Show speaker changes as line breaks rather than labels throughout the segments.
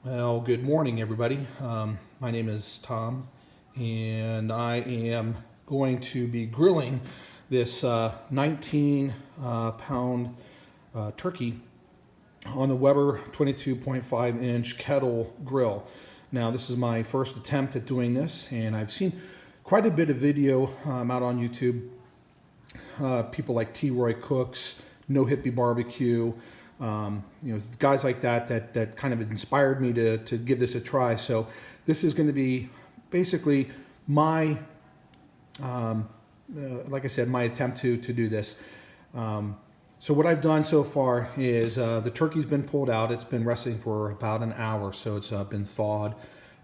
Well, good morning, everybody. My name is Tom, and I am going to be grilling this 19 pound turkey on the Weber 22.5-inch kettle grill. Now, this is my first attempt at doing this, and I've seen quite a bit of video out on YouTube. People like T. Roy Cooks, No Hippie Barbecue, guys like that kind of inspired me to give this a try. So this is going to be basically my, like I said, my attempt to do this. So what I've done so far is the turkey's been pulled out. It's been resting for about an hour, so it's been thawed,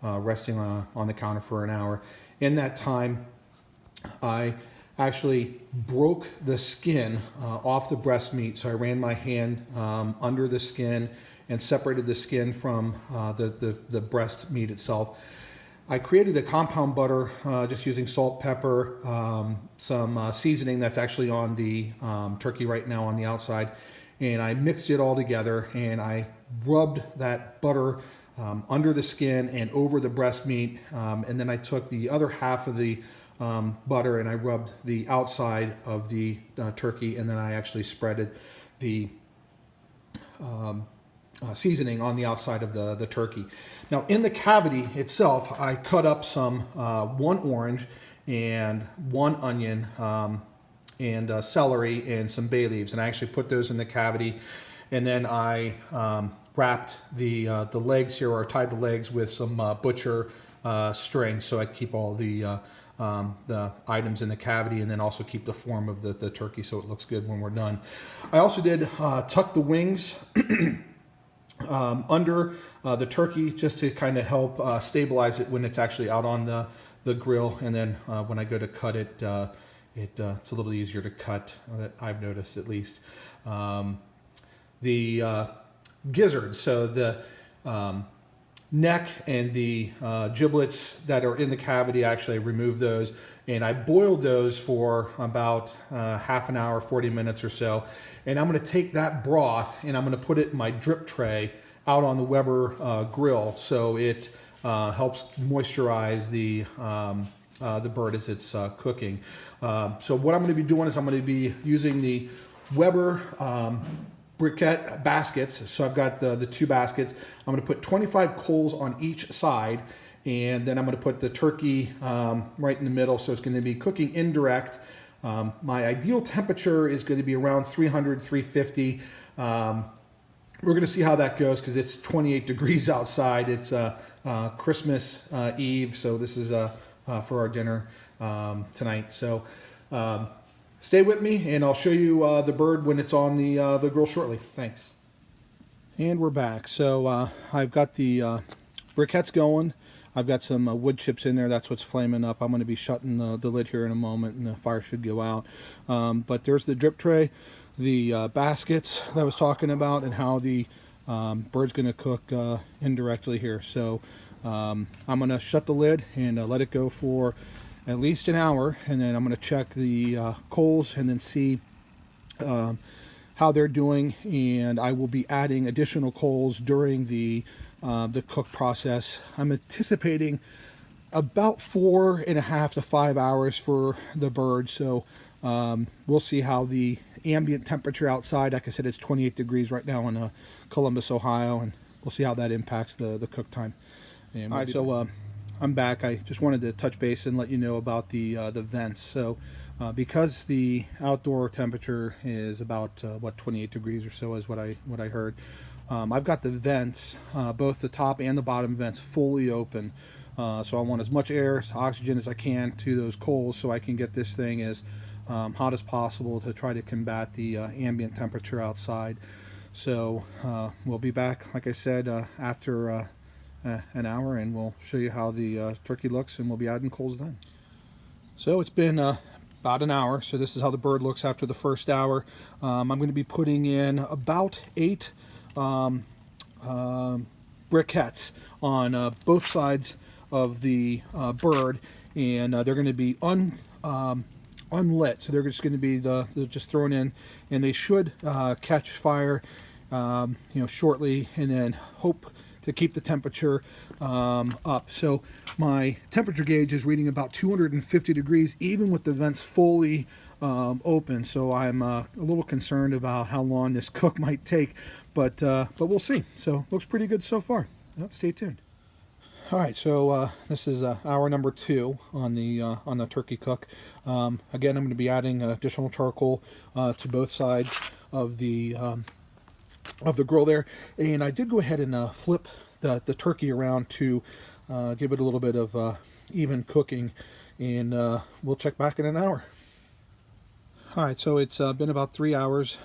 resting on the counter for an hour. In that time, I actually broke the skin off the breast meat. So I ran my hand under the skin and separated the skin from the breast meat itself. I created a compound butter just using salt, pepper, some seasoning that's actually on the turkey right now on the outside. And I mixed it all together and I rubbed that butter under the skin and over the breast meat. And then I took the other half of the butter and I rubbed the outside of the turkey, and then I actually spreaded the seasoning on the outside of the turkey. Now in the cavity itself, I cut up some one orange and one onion and celery and some bay leaves, and I actually put those in the cavity, and then I wrapped the legs here, or tied the legs with some butcher string, so I keep all the items in the cavity, and then also keep the form of the turkey so it looks good when we're done. I also did tuck the wings under the turkey just to kind of help stabilize it when it's actually out on the grill, and then when I go to cut it, it's a little easier to cut, that I've noticed at least. The gizzards, so the neck and the giblets that are in the cavity, actually I removed those and I boiled those for about half an hour, 40 minutes or so. And I'm going to take that broth and I'm going to put it in my drip tray out on the Weber grill, so it helps moisturize the bird as it's cooking. So what I'm going to be doing is I'm going to be using the Weber briquette baskets. So I've got the two baskets. I'm going to put 25 coals on each side, and then I'm going to put the turkey right in the middle, so it's going to be cooking indirect. My ideal temperature is going to be around 300, 350. We're going to see how that goes because it's 28 degrees outside. It's Christmas Eve, so this is for our dinner tonight. So stay with me, and I'll show you the bird when it's on the grill shortly. Thanks. And we're back. So I've got the briquettes going. I've got some wood chips in there. That's what's flaming up. I'm going to be shutting the lid here in a moment, and the fire should go out. But there's the drip tray, the baskets that I was talking about, and how the bird's going to cook indirectly here. So I'm going to shut the lid and let it go for at least an hour, and then I'm going to check the coals and then see how they're doing, and I will be adding additional coals during the cook process. I'm anticipating about 4.5 to 5 hours for the bird, so we'll see how the ambient temperature outside, like I said, it's 28 degrees right now in Columbus, Ohio, and we'll see how that impacts the cook time. And all right, so I'm back. I just wanted to touch base and let you know about the vents. So because the outdoor temperature is about 28 degrees or so is what I heard. I've got the vents, both the top and the bottom vents, fully open. So I want as much air, oxygen as I can to those coals, so I can get this thing as hot as possible to try to combat the ambient temperature outside. So we'll be back, like I said, after an hour, and we'll show you how the turkey looks, and we'll be adding coals then. So it's been about an hour, so this is how the bird looks after the first hour. I'm going to be putting in about 8 briquettes on both sides of the bird, and they're going to be unlit, so they're just going to be they're just thrown in, and they should catch fire shortly, and then hope to keep the temperature up. So my temperature gauge is reading about 250 degrees, even with the vents fully open. So I'm a little concerned about how long this cook might take, but we'll see. So looks pretty good so far. Stay tuned. All right, so this is hour number 2 on the turkey cook. Again, I'm going to be adding additional charcoal to both sides of the grill there, and I did go ahead and flip the turkey around to give it a little bit of even cooking, and we'll check back in an hour. All right, so it's been about 3 hours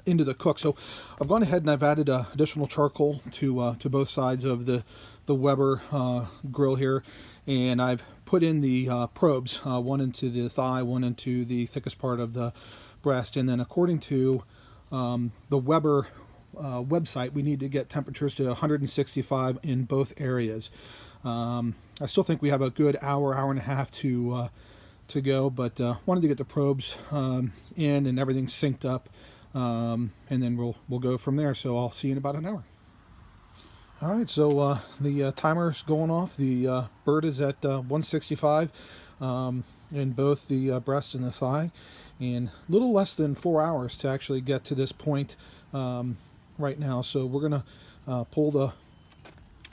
into the cook. So I've gone ahead and I've added additional charcoal to both sides of the Weber grill here, and I've put in the probes, one into the thigh, one into the thickest part of the breast, and then according to the Weber website, we need to get temperatures to 165 in both areas. I still think we have a good hour and a half to go, but wanted to get the probes in and everything synced up, and then we'll go from there. So I'll see you in about an hour. All right, so the timer's going off. The bird is at 165 in both the breast and the thigh, and a little less than 4 hours to actually get to this point right now. So we're gonna pull the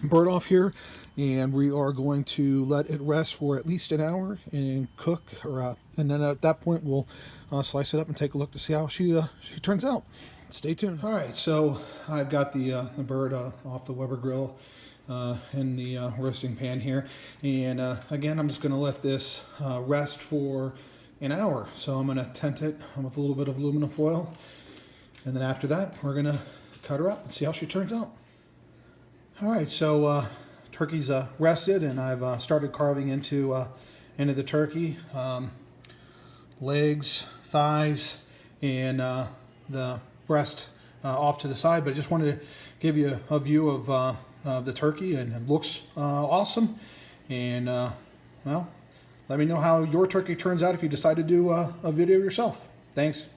bird off here, and we are going to let it rest for at least an hour and cook, and then at that point we'll slice it up and take a look to see how she turns out. Stay tuned. All right, so I've got the bird off the Weber grill in the roasting pan here, and again, I'm just going to let this rest for an hour. So I'm going to tent it with a little bit of aluminum foil, and then after that, we're going to cut her up and see how she turns out. All right, so turkey's rested, and I've started carving into the turkey, legs, thighs, and the breast off to the side. But I just wanted to give you a view of the turkey, and it looks awesome. And well, let me know how your turkey turns out if you decide to do a video yourself. Thanks.